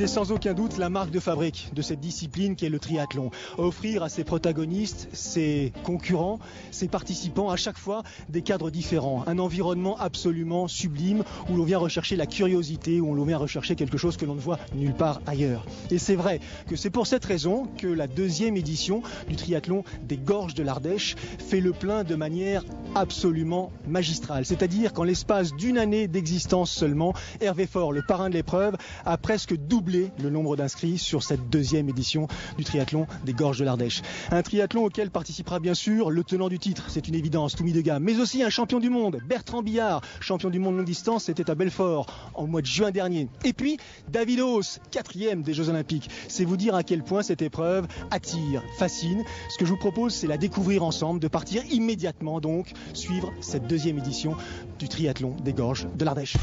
C'est sans aucun doute la marque de fabrique de cette discipline qui est le triathlon. Offrir à ses protagonistes, ses concurrents, ses participants à chaque fois des cadres différents. Un environnement absolument sublime où l'on vient rechercher la curiosité, où l'on vient rechercher quelque chose que l'on ne voit nulle part ailleurs. Et c'est vrai que c'est pour cette raison que la deuxième édition du triathlon des Gorges de l'Ardèche fait le plein de manière absolument magistrale. C'est-à-dire qu'en l'espace d'une année d'existence seulement, Hervé Faure, le parrain de l'épreuve, a presque doublé le nombre d'inscrits sur cette deuxième édition du triathlon des Gorges de l'Ardèche. Un triathlon auquel participera bien sûr le tenant du titre, c'est une évidence, Toumi Degam, mais aussi un champion du monde, Bertrand Billard, champion du monde longue distance, c'était à Belfort en mois de juin dernier. Et puis David Haus, 4e des Jeux Olympiques. C'est vous dire à quel point cette épreuve attire, fascine. Ce que je vous propose, c'est la découvrir ensemble, de partir immédiatement donc suivre cette deuxième édition du triathlon des Gorges de l'Ardèche.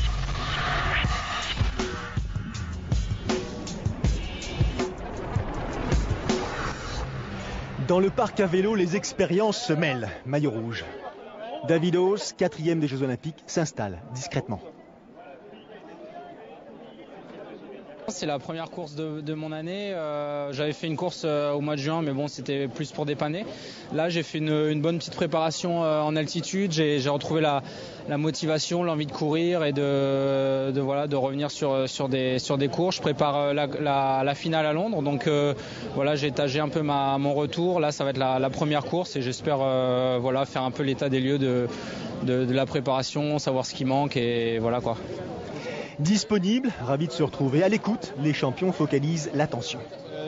Dans le parc à vélo, les expériences se mêlent. Maillot rouge. David Haus, 4e des Jeux Olympiques, s'installe discrètement. C'est la première course de mon année. J'avais fait une course au mois de juin, mais bon, c'était plus pour dépanner. Là, j'ai fait une bonne petite préparation en altitude. J'ai retrouvé la motivation, l'envie de courir et de revenir sur des courses. Je prépare la finale à Londres, donc voilà, j'ai étagé un peu mon retour. Là, ça va être la première course et j'espère faire un peu l'état des lieux de la préparation, savoir ce qui manque et voilà quoi. Disponible, ravi de se retrouver à l'écoute, les champions focalisent l'attention.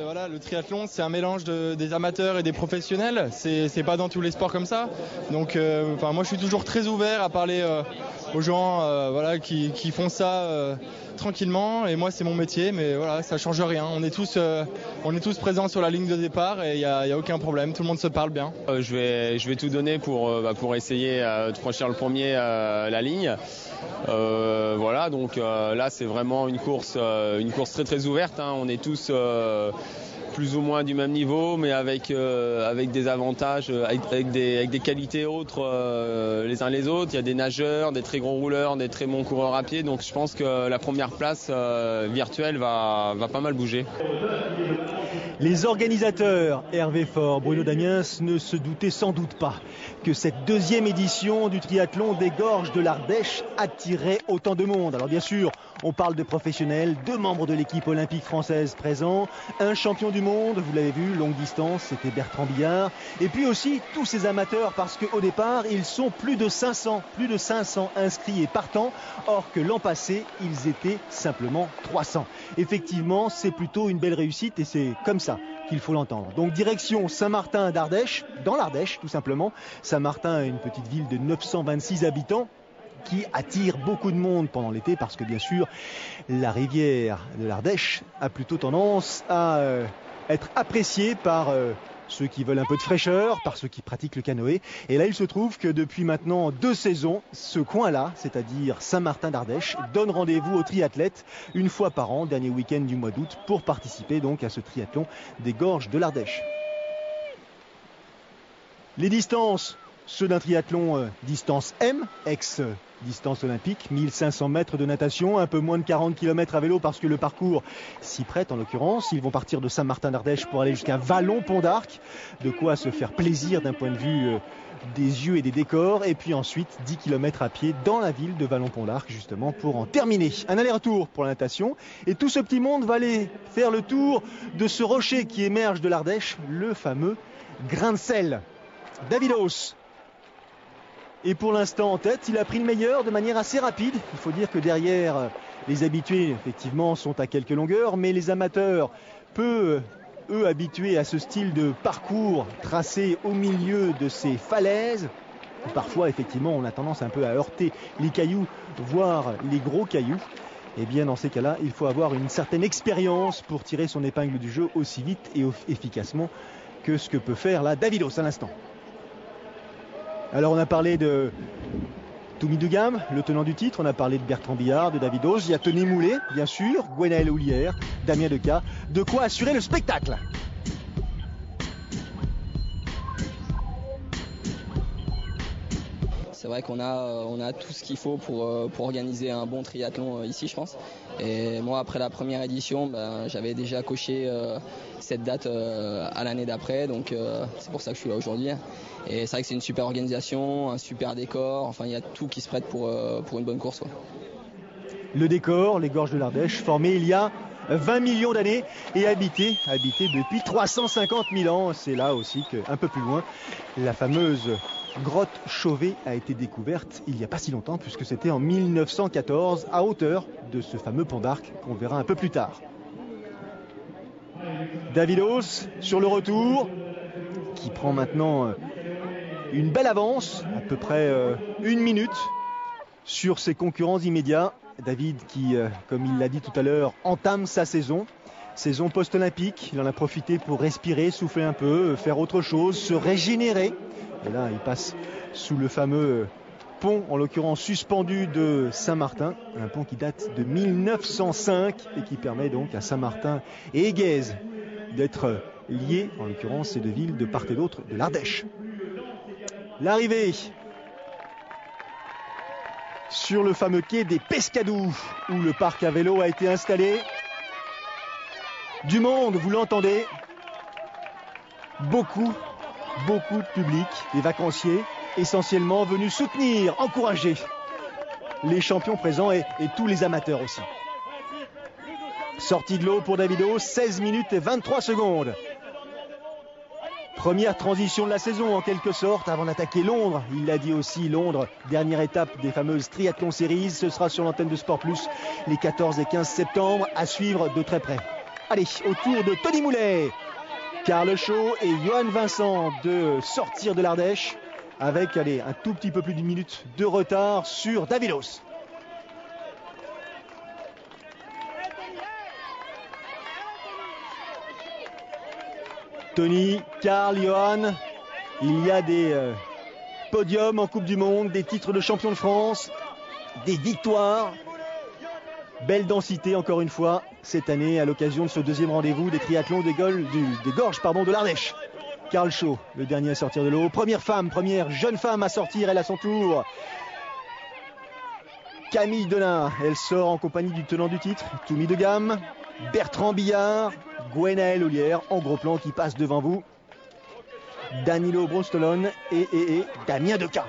Voilà, le triathlon, c'est un mélange des amateurs et des professionnels. C'est pas dans tous les sports comme ça. Donc, moi, je suis toujours très ouvert à parler aux gens, qui font ça tranquillement. Et moi, c'est mon métier, mais voilà, ça change rien. On est tous présents sur la ligne de départ et il y a aucun problème. Tout le monde se parle bien. Je vais tout donner pour essayer de franchir le premier la ligne. Donc là, c'est vraiment une course très très ouverte. Hein. On est tous plus ou moins du même niveau, mais avec des avantages, avec des qualités autres les uns les autres. Il y a des nageurs, des très gros rouleurs, des très bons coureurs à pied. Donc je pense que la première place virtuelle va pas mal bouger. Les organisateurs, Hervé Faure, Bruno Damiens, ne se doutaient sans doute pas que cette deuxième édition du triathlon des Gorges de l'Ardèche attirait autant de monde. Alors bien sûr, on parle de professionnels, 2 membres de l'équipe olympique française présents, un champion du monde, vous l'avez vu, longue distance, c'était Bertrand Billard, et puis aussi tous ces amateurs, parce qu'au départ, ils sont plus de 500 inscrits et partants, or que l'an passé, ils étaient simplement 300. Effectivement, c'est plutôt une belle réussite et c'est comme ça qu'il faut l'entendre. Donc direction Saint-Martin d'Ardèche, dans l'Ardèche tout simplement. Saint-Martin est une petite ville de 926 habitants qui attire beaucoup de monde pendant l'été parce que bien sûr la rivière de l'Ardèche a plutôt tendance à être appréciée par ceux qui veulent un peu de fraîcheur, par ceux qui pratiquent le canoë. Et là, il se trouve que depuis maintenant 2 saisons, ce coin-là, c'est-à-dire Saint-Martin d'Ardèche, donne rendez-vous aux triathlètes une fois par an, dernier week-end du mois d'août, pour participer donc à ce triathlon des Gorges de l'Ardèche. Les distances, ceux d'un triathlon distance M, ex-distance olympique, 1500 mètres de natation, un peu moins de 40 km à vélo parce que le parcours s'y prête en l'occurrence. Ils vont partir de Saint-Martin d'Ardèche pour aller jusqu'à Vallon-Pont d'Arc, de quoi se faire plaisir d'un point de vue des yeux et des décors. Et puis ensuite 10 km à pied dans la ville de Vallon-Pont d'Arc justement pour en terminer. Un aller-retour pour la natation et tout ce petit monde va aller faire le tour de ce rocher qui émerge de l'Ardèche, le fameux grain de sel. David Haus. Et pour l'instant en tête, il a pris le meilleur de manière assez rapide. Il faut dire que derrière, les habitués effectivement sont à quelques longueurs, mais les amateurs, peu eux habitués à ce style de parcours tracé au milieu de ces falaises, parfois effectivement on a tendance un peu à heurter les cailloux, voire les gros cailloux. Et bien dans ces cas-là, il faut avoir une certaine expérience pour tirer son épingle du jeu aussi vite et efficacement que ce que peut faire là David Haus à l'instant. Alors on a parlé de Toumi Degam, le tenant du titre, on a parlé de Bertrand Billard, de David Haus, il y a Tony Moulet, bien sûr, Gwenaël Houlière, Damien Decas, de quoi assurer le spectacle. C'est vrai qu'on a tout ce qu'il faut pour organiser un bon triathlon ici, je pense. Et moi, après la première édition, j'avais déjà coché cette date à l'année d'après, donc c'est pour ça que je suis là aujourd'hui. Et c'est vrai que c'est une super organisation, un super décor, enfin il y a tout qui se prête pour une bonne course, quoi. Le décor, les gorges de l'Ardèche, formé il y a 20 millions d'années et habité depuis 350 000 ans. C'est là aussi qu'un peu plus loin, la fameuse grotte Chauvet a été découverte il n'y a pas si longtemps, puisque c'était en 1914 à hauteur de ce fameux pont d'Arc qu'on verra un peu plus tard. Davidos sur le retour, qui prend maintenant une belle avance, à peu près 1 minute sur ses concurrents immédiats. David qui, comme il l'a dit tout à l'heure, entame sa saison post-olympique. Il en a profité pour respirer, souffler un peu, faire autre chose, se régénérer. Et là, il passe sous le fameux pont, en l'occurrence suspendu de Saint-Martin, un pont qui date de 1905 et qui permet donc à Saint-Martin et Éguèze d'être liés, en l'occurrence ces deux villes de part et d'autre de l'Ardèche. L'arrivée sur le fameux quai des Pescadous, où le parc à vélo a été installé. Du monde, vous l'entendez. Beaucoup de public, des vacanciers, essentiellement venus soutenir, encourager les champions présents et tous les amateurs aussi. Sortie de l'eau pour Davidos, 16 minutes et 23 secondes. Première transition de la saison en quelque sorte avant d'attaquer Londres. Il l'a dit aussi, Londres, dernière étape des fameuses Triathlon Series. Ce sera sur l'antenne de Sport Plus les 14 et 15 septembre à suivre de très près. Allez, au tour de Tony Moulet, Carl Shaw et Johan Vincent de sortir de l'Ardèche avec un tout petit peu plus d'1 minute de retard sur Davidos. Tony, Carl, Johan, il y a des podiums en Coupe du Monde, des titres de champion de France, des victoires. Belle densité encore une fois cette année à l'occasion de ce deuxième rendez-vous des triathlons des gorges de l'Ardèche. Carl Shaw, le dernier à sortir de l'eau. Première jeune femme à sortir, elle à son tour. Camille Denain, elle sort en compagnie du tenant du titre, Toumi de Gamme. Bertrand Billard, Gwenaël Ollière en gros plan qui passe devant vous. Danilo Brostolone et Damien Decas.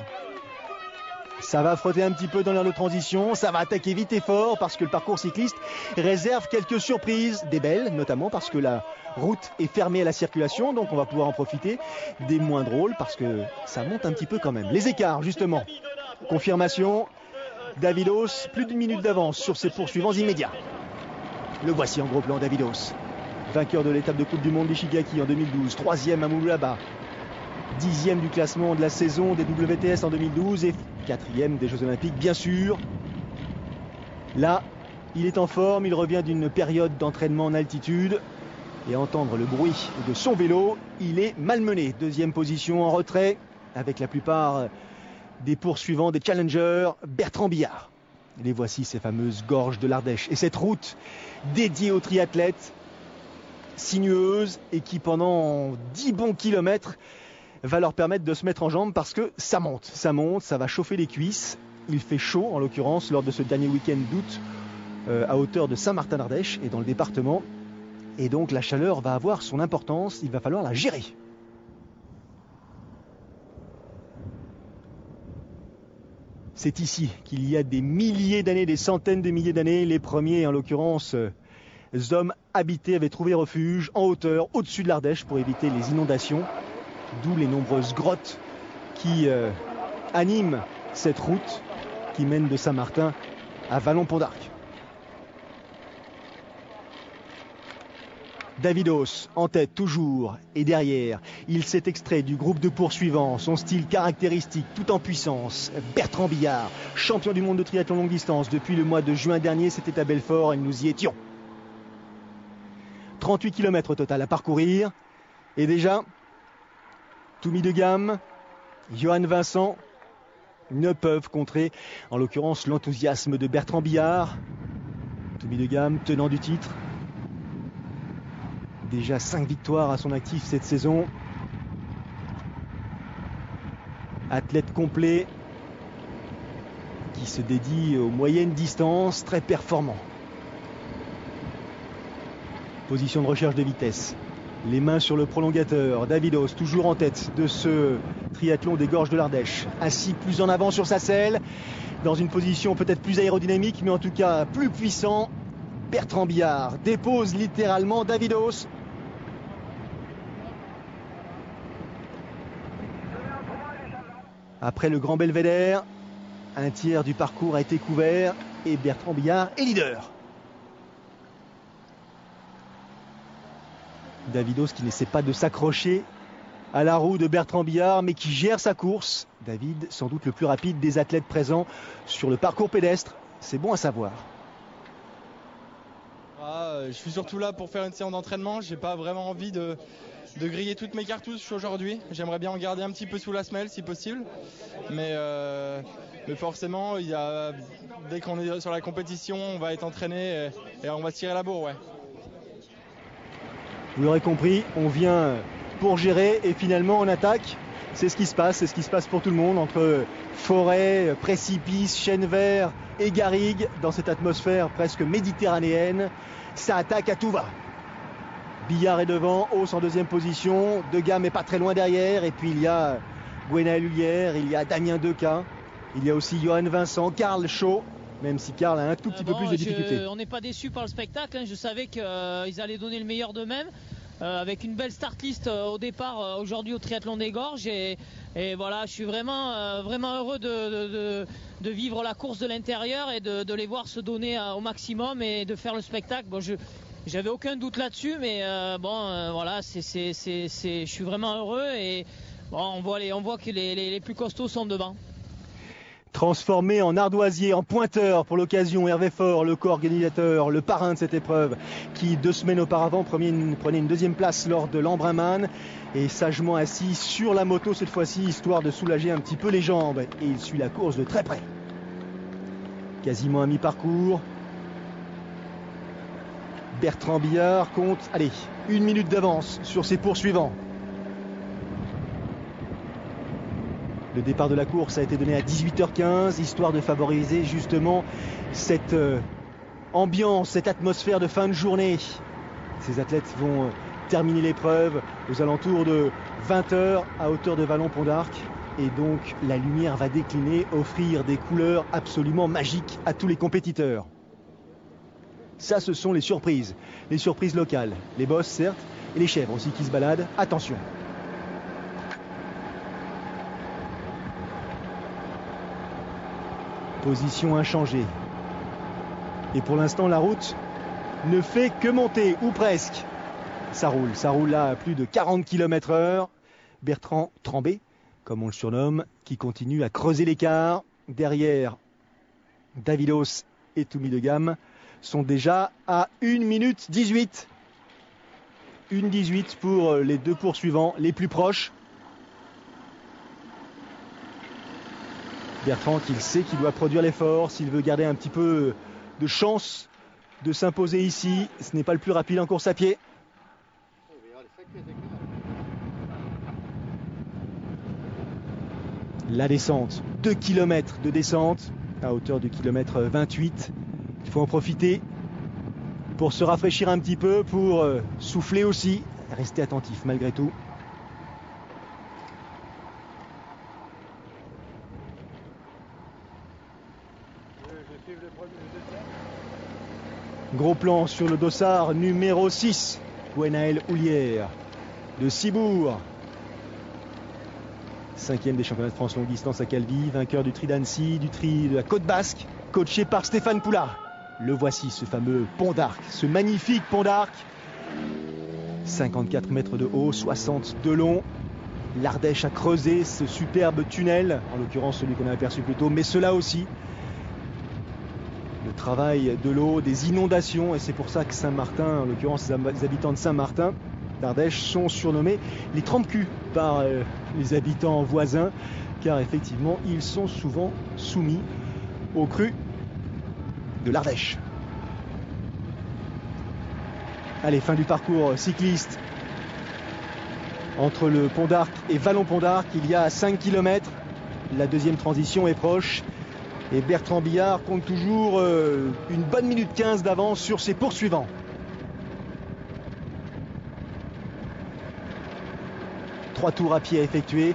Ça va frotter un petit peu dans l'air de transition, ça va attaquer vite et fort parce que le parcours cycliste réserve quelques surprises, des belles notamment parce que la route est fermée à la circulation, donc on va pouvoir en profiter, des moins drôles parce que ça monte un petit peu quand même. Les écarts justement, confirmation, Davidos plus d'1 minute d'avance sur ses poursuivants immédiats. Le voici en gros plan, Davidos, vainqueur de l'étape de Coupe du Monde d'Ishigaki en 2012, 3e à Moulaba, 10e du classement de la saison des WTS en 2012 et 4e des Jeux Olympiques bien sûr. Là, il est en forme, il revient d'une période d'entraînement en altitude et à entendre le bruit de son vélo, il est malmené. 2e position en retrait avec la plupart des poursuivants, des challengers, Bertrand Billard. Les voici ces fameuses gorges de l'Ardèche et cette route dédiée aux triathlètes, sinueuse et qui pendant 10 bons kilomètres va leur permettre de se mettre en jambes parce que ça monte, ça va chauffer les cuisses. Il fait chaud en l'occurrence lors de ce dernier week-end d'août à hauteur de Saint-Martin-d'Ardèche et dans le département. Et donc la chaleur va avoir son importance, il va falloir la gérer. C'est ici qu'il y a des milliers d'années, des centaines de milliers d'années. Les premiers, en l'occurrence, hommes habités avaient trouvé refuge en hauteur, au-dessus de l'Ardèche pour éviter les inondations. D'où les nombreuses grottes qui animent cette route qui mène de Saint-Martin à Vallon-Pont d'Arc. Davidos en tête toujours et derrière, il s'est extrait du groupe de poursuivants, son style caractéristique tout en puissance. Bertrand Billard, champion du monde de triathlon longue distance depuis le mois de juin dernier, c'était à Belfort et nous y étions. 38 km au total à parcourir et déjà Toumi de Gamme, Johan Vincent ne peuvent contrer en l'occurrence l'enthousiasme de Bertrand Billard. Toumi de Gamme, tenant du titre. Déjà 5 victoires à son actif cette saison. Athlète complet, qui se dédie aux moyennes distances, très performant. Position de recherche de vitesse. Les mains sur le prolongateur. Davidos toujours en tête de ce triathlon des gorges de l'Ardèche. Assis plus en avant sur sa selle, dans une position peut-être plus aérodynamique, mais en tout cas plus puissant. Bertrand Billard dépose littéralement Davidos. Après le grand belvédère, un tiers du parcours a été couvert et Bertrand Billard est leader. Davidos qui n'essaie pas de s'accrocher à la roue de Bertrand Billard, mais qui gère sa course. David, sans doute le plus rapide des athlètes présents sur le parcours pédestre. C'est bon à savoir. Je suis surtout là pour faire une séance d'entraînement. J'ai pas vraiment envie de griller toutes mes cartouches aujourd'hui. J'aimerais bien en garder un petit peu sous la semelle si possible. Mais forcément, dès qu'on est sur la compétition, on va être entraîné et on va se tirer la bourre. Ouais. Vous l'aurez compris, on vient pour gérer et finalement on attaque. C'est ce qui se passe, c'est ce qui se passe pour tout le monde entre forêt, précipices, chênes verts et garrigues dans cette atmosphère presque méditerranéenne. Ça attaque à tout va. Billard est devant, Hauss en deuxième position, De Gamme est pas très loin derrière et puis il y a Gwenaël Hulière, il y a Damien Decas, il y a aussi Johan Vincent, Karl Shaw. Même si Karl a un tout petit peu plus de difficultés. On n'est pas déçu par le spectacle. Je savais qu'ils allaient donner le meilleur d'eux-mêmes. Avec une belle start list au départ aujourd'hui au triathlon des Gorges. Et voilà, je suis vraiment heureux de vivre la course de l'intérieur et de les voir se donner au maximum et de faire le spectacle. Bon, j'avais aucun doute là-dessus, mais voilà, je suis vraiment heureux. Et bon, on voit que les plus costauds sont devant. Transformé en ardoisier, en pointeur pour l'occasion, Hervé Faure, le co-organisateur, le parrain de cette épreuve, qui 2 semaines auparavant prenait une deuxième place lors de l'Embrunman, est sagement assis sur la moto cette fois-ci, histoire de soulager un petit peu les jambes. Et il suit la course de très près. Quasiment à mi-parcours. Bertrand Billard compte, 1 minute d'avance sur ses poursuivants. Le départ de la course a été donné à 18h15, histoire de favoriser justement cette ambiance, cette atmosphère de fin de journée. Ces athlètes vont terminer l'épreuve aux alentours de 20h à hauteur de Vallon-Pont d'Arc. Et donc la lumière va décliner, offrir des couleurs absolument magiques à tous les compétiteurs. Ça, ce sont les surprises locales. Les bosses, certes, et les chèvres aussi qui se baladent. Attention. Position inchangée. Et pour l'instant, la route ne fait que monter, ou presque. Ça roule là à plus de 40 km/h. Bertrand Trambé, comme on le surnomme, qui continue à creuser l'écart. Derrière, Davidos et Toumi De Gamme sont déjà à 1 minute 18. 1:18 pour les deux poursuivants les plus proches. Bertrand qu'il sait qu'il doit produire l'effort s'il veut garder un petit peu de chance de s'imposer ici. Ce n'est pas le plus rapide en course à pied. La descente, 2 km de descente à hauteur du kilomètre 28. Il faut en profiter pour se rafraîchir un petit peu, pour souffler aussi. Rester attentif malgré tout. Gros plan sur le dossard numéro 6, Gwenaël Hulière de Cibourg. 5e des championnats de France longue distance à Calvi, vainqueur du tri d'Annecy, du tri de la Côte Basque, coaché par Stéphane Poula. Le voici, ce fameux pont d'Arc, ce magnifique pont d'Arc. 54 mètres de haut, 60 de long. L'Ardèche a creusé ce superbe tunnel, en l'occurrence celui qu'on a aperçu plus tôt, mais cela aussi. Le travail de l'eau, des inondations, et c'est pour ça que Saint-Martin, en l'occurrence les habitants de Saint-Martin d'Ardèche, sont surnommés les trempe-culs par les habitants voisins, car effectivement ils sont souvent soumis aux crues de l'Ardèche. Allez, fin du parcours cycliste. Entre le Pont d'Arc et Vallon-Pont d'Arc, il y a 5 km. La deuxième transition est proche. Et Bertrand Billard compte toujours une bonne minute 15 d'avance sur ses poursuivants. Trois tours à pied à effectuer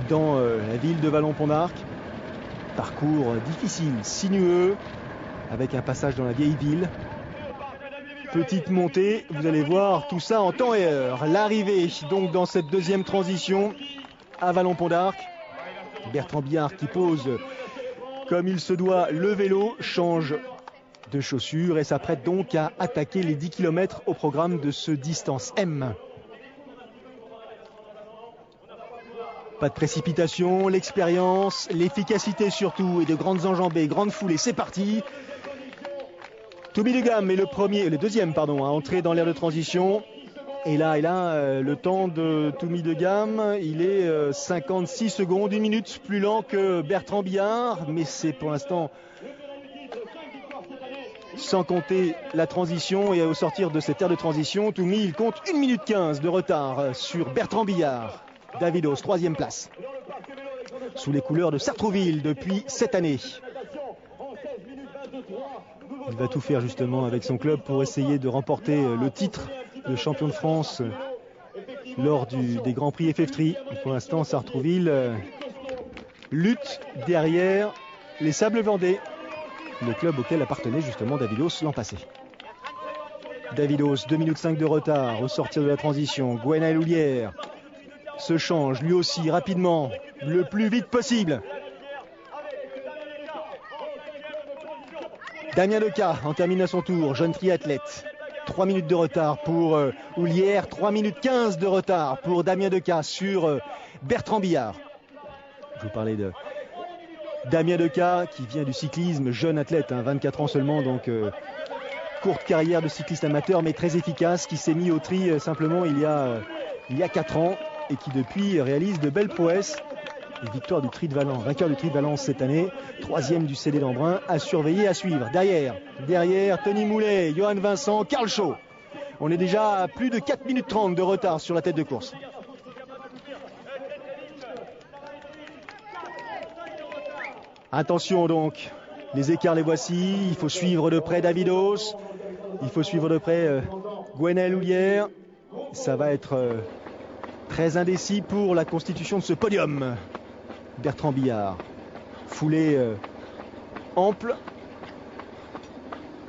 dans la ville de Vallon-Pont-d'Arc. Parcours difficile, sinueux, avec un passage dans la vieille ville. Petite montée, vous allez voir tout ça en temps et heure. L'arrivée donc dans cette deuxième transition à Vallon-Pont-d'Arc. Bertrand Billard qui pose comme il se doit le vélo, change de chaussures et s'apprête donc à attaquer les 10 km au programme de ce distance M. Pas de précipitation, l'expérience, l'efficacité surtout et de grandes enjambées, grandes foulées, c'est parti. Toumi de Gamme est le deuxième à entrer dans l'aire de transition. Et là, le temps de Toumi de Gamme, il est 56 secondes, une minute plus lent que Bertrand Billard. Mais c'est pour l'instant sans compter la transition. Et au sortir de cette aire de transition, Toumi, il compte 1 minute 15 de retard sur Bertrand Billard. Davidos, 3e place. Sous les couleurs de Sartrouville depuis cette année. Il va tout faire justement avec son club pour essayer de remporter le titre de champion de France lors des Grands Prix FF3. Pour l'instant, Sartrouville lutte derrière les Sables Vendée, le club auquel appartenait justement Davidos l'an passé. Davidos, 2 minutes 5 de retard au sortir de la transition. Gwenaël Houllière se change lui aussi rapidement, le plus vite possible. Damien Decas en termine à son tour, jeune triathlète. 3 minutes de retard pour Houllière, 3 minutes 15 de retard pour Damien Decas sur Bertrand Billard. Je vous parlais de Damien Decas qui vient du cyclisme, jeune athlète, 24 ans seulement, donc courte carrière de cycliste amateur mais très efficace, qui s'est mis au tri simplement il y a 4 ans et qui depuis réalise de belles prouesses. Victoire du Tri de Valence, vainqueur du Tri de Valence cette année, 3e du CD d'Embrun, à surveiller, à suivre. Derrière, Tony Moulet, Johan Vincent, Karl Shaw. On est déjà à plus de 4 minutes 30 de retard sur la tête de course. Attention donc, les écarts les voici, il faut suivre de près Davidos, il faut suivre de près Gwenaël Houllière. Ça va être très indécis pour la constitution de ce podium. Bertrand Billard, foulée ample,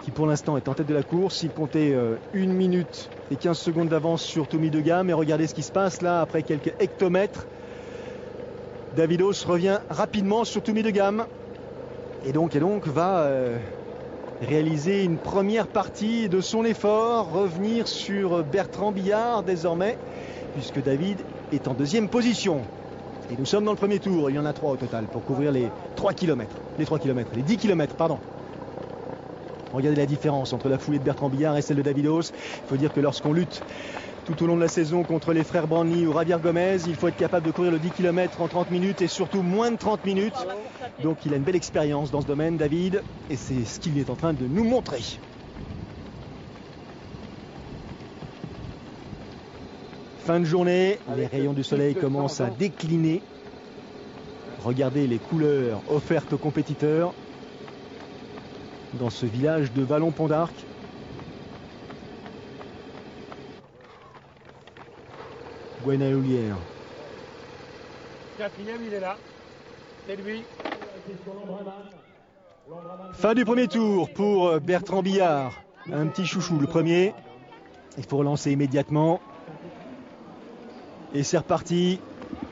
qui pour l'instant est en tête de la course. Il comptait 1 minute et 15 secondes d'avance sur Toumi de Gamme. Et regardez ce qui se passe là, après quelques hectomètres. Davidos revient rapidement sur Toumi de Gamme. Et donc va réaliser une première partie de son effort, revenir sur Bertrand Billard désormais, puisque David est en 2e position. Et nous sommes dans le premier tour, il y en a 3 au total pour couvrir les 10 km, pardon. Regardez la différence entre la foulée de Bertrand Billard et celle de Davidos. Il faut dire que lorsqu'on lutte tout au long de la saison contre les frères Branly ou Javier Gomez, il faut être capable de courir le 10 km en 30 minutes et surtout moins de 30 minutes. Donc il a une belle expérience dans ce domaine, David, et c'est ce qu'il est en train de nous montrer. Fin de journée, les rayons du soleil commencent à décliner. Regardez les couleurs offertes aux compétiteurs dans ce village de Vallon-Pont-d'Arc. Gwenaël Houllière. 4e, il est là. C'est lui. Fin du premier tour pour Bertrand Billard. Un petit chouchou, le premier. Il faut relancer immédiatement. Et c'est reparti.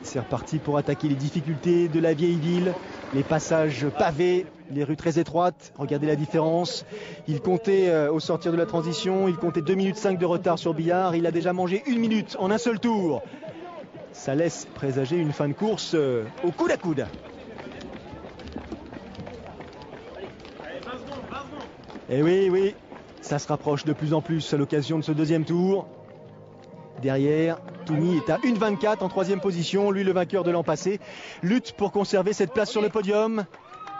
C'est reparti pour attaquer les difficultés de la vieille ville. Les passages pavés, les rues très étroites. Regardez la différence. Il comptait au sortir de la transition, il comptait 2 minutes 5 de retard sur Billard. Il a déjà mangé 1 minute en un seul tour. Ça laisse présager une fin de course au coude à coude. Et oui, ça se rapproche de plus en plus à l'occasion de ce 2e tour. Derrière, Toumi est à 1,24 en 3e position. Lui, le vainqueur de l'an passé, lutte pour conserver cette place sur le podium.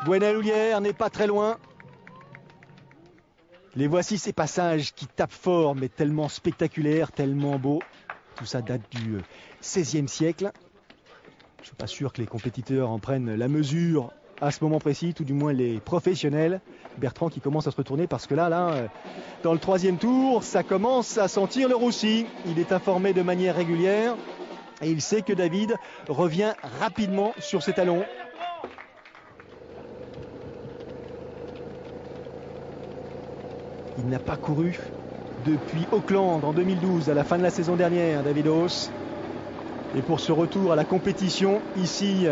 Gwenaël Houllière n'est pas très loin. Les voici, ces passages qui tapent fort, mais tellement spectaculaires, tellement beaux. Tout ça date du XVIe siècle. Je ne suis pas sûr que les compétiteurs en prennent la mesure à ce moment précis, tout du moins les professionnels. Bertrand qui commence à se retourner parce que là, dans le 3e tour, ça commence à sentir le roussi. Il est informé de manière régulière et il sait que David revient rapidement sur ses talons. Il n'a pas couru depuis Auckland en 2012, à la fin de la saison dernière, David Haus. Et pour ce retour à la compétition, ici,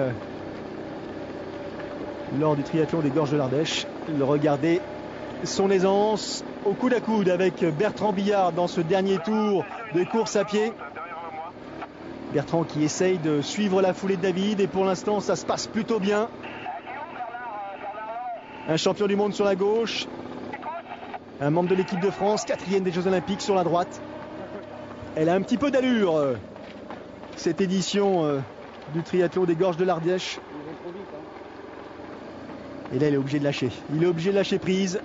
lors du triathlon des Gorges de l'Ardèche, regardez son aisance au coude à coude avec Bertrand Billard dans ce dernier tour de course à pied. Bertrand qui essaye de suivre la foulée de David et pour l'instant ça se passe plutôt bien. Un champion du monde sur la gauche, un membre de l'équipe de France, 4e des Jeux Olympiques sur la droite. Elle a un petit peu d'allure, cette édition du triathlon des Gorges de l'Ardèche. Et là il est obligé de lâcher. Il est obligé de lâcher prise,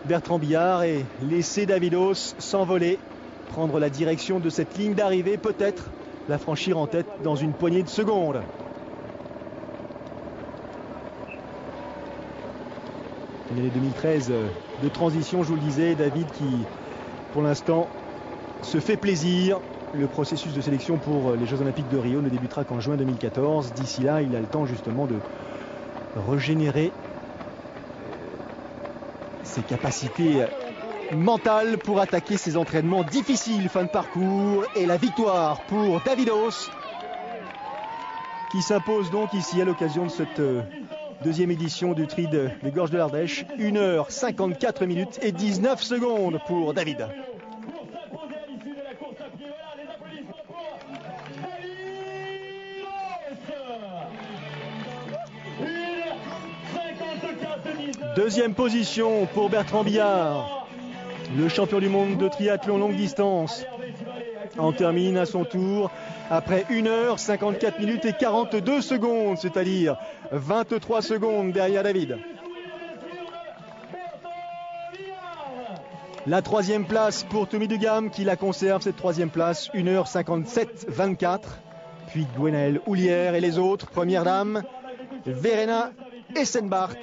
Bertrand Billard, et laisser David Haus s'envoler, prendre la direction de cette ligne d'arrivée, peut-être la franchir en tête dans une poignée de secondes. L'année 2013 de transition, je vous le disais, David qui pour l'instant se fait plaisir. Le processus de sélection pour les Jeux Olympiques de Rio ne débutera qu'en juin 2014. D'ici là, il a le temps justement de régénérer ses capacités mentales pour attaquer ses entraînements difficiles. Fin de parcours et la victoire pour David Haus qui s'impose donc ici à l'occasion de cette deuxième édition du Tri des Gorges de l'Ardèche. 1h54 minutes et 19 secondes pour David. Deuxième position pour Bertrand Billard, le champion du monde de triathlon longue distance. En termine à son tour après 1h54 minutes et 42 secondes, c'est-à-dire 23 secondes derrière David. La 3e place pour Tommy Dugam qui la conserve, cette 3e place, 1h57-24. Puis Gwenaëlle Houlière et les autres, première dame, Verena Essenbart,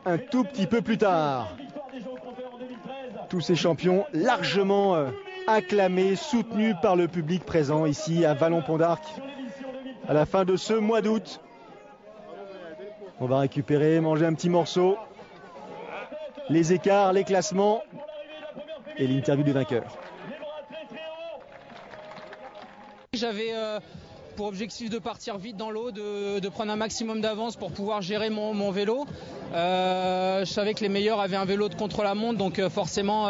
un tout petit peu plus tard. Tous ces champions largement acclamés, soutenus par le public présent ici à Vallon-Pont-d'Arc à la fin de ce mois d'août. On va récupérer, manger un petit morceau, les écarts, les classements et l'interview du vainqueur. J'avais pour objectif de partir vite dans l'eau, de prendre un maximum d'avance pour pouvoir gérer mon vélo. Je savais que les meilleurs avaient un vélo de contre-la-montre, donc forcément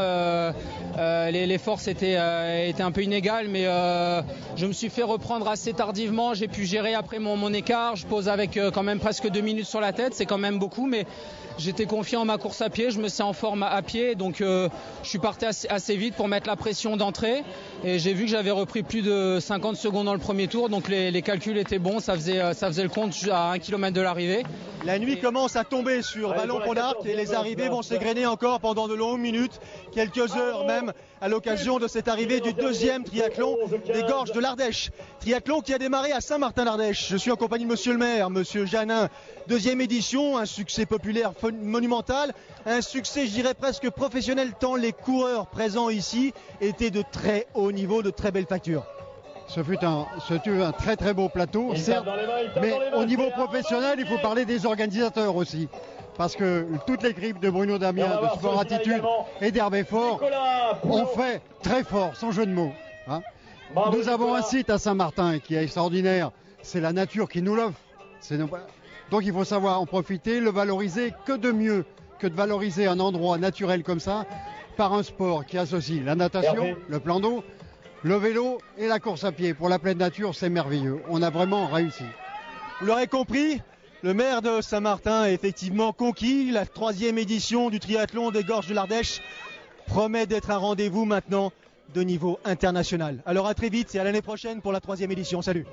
les forces étaient un peu inégales, mais je me suis fait reprendre assez tardivement. J'ai pu gérer après mon écart. Je pose avec quand même presque 2 minutes sur la tête, c'est quand même beaucoup, mais j'étais confiant en ma course à pied, je me sens en forme à pied, donc je suis parti assez vite pour mettre la pression d'entrée et j'ai vu que j'avais repris plus de 50 secondes dans le premier tour, donc les calculs étaient bons, ça faisait le compte à 1 km de l'arrivée. La nuit commence à tomber sur Vallon-Pont-d'Arc et les arrivées vont s'égrener encore pendant de longues minutes, quelques heures même, à l'occasion de cette arrivée du 2e triathlon des Gorges de l'Ardèche. Triathlon qui a démarré à Saint-Martin-d'Ardèche. Je suis en compagnie de monsieur le maire, monsieur Janin. 2e édition, un succès populaire monumental, un succès, je dirais presque professionnel, tant les coureurs présents ici étaient de très haut niveau, de très belle facture. Ce fut un très très beau plateau, certes, mais au niveau professionnel, il faut parler des organisateurs aussi. Parce que toute l'équipe de Bruno Damien, de Sport Attitude et d'Hervé Fort ont fait très fort, sans jeu de mots. Hein. Nous avons un site à Saint-Martin qui est extraordinaire, c'est la nature qui nous l'offre. Donc il faut savoir en profiter, le valoriser, que de mieux que de valoriser un endroit naturel comme ça par un sport qui associe la natation, le plan d'eau, le vélo et la course à pied. Pour la pleine nature, c'est merveilleux. On a vraiment réussi. Vous l'aurez compris, le maire de Saint-Martin a effectivement conquis. La 3e édition du triathlon des Gorges de l'Ardèche promet d'être un rendez-vous maintenant de niveau international. Alors à très vite et à l'année prochaine pour la 3e édition. Salut.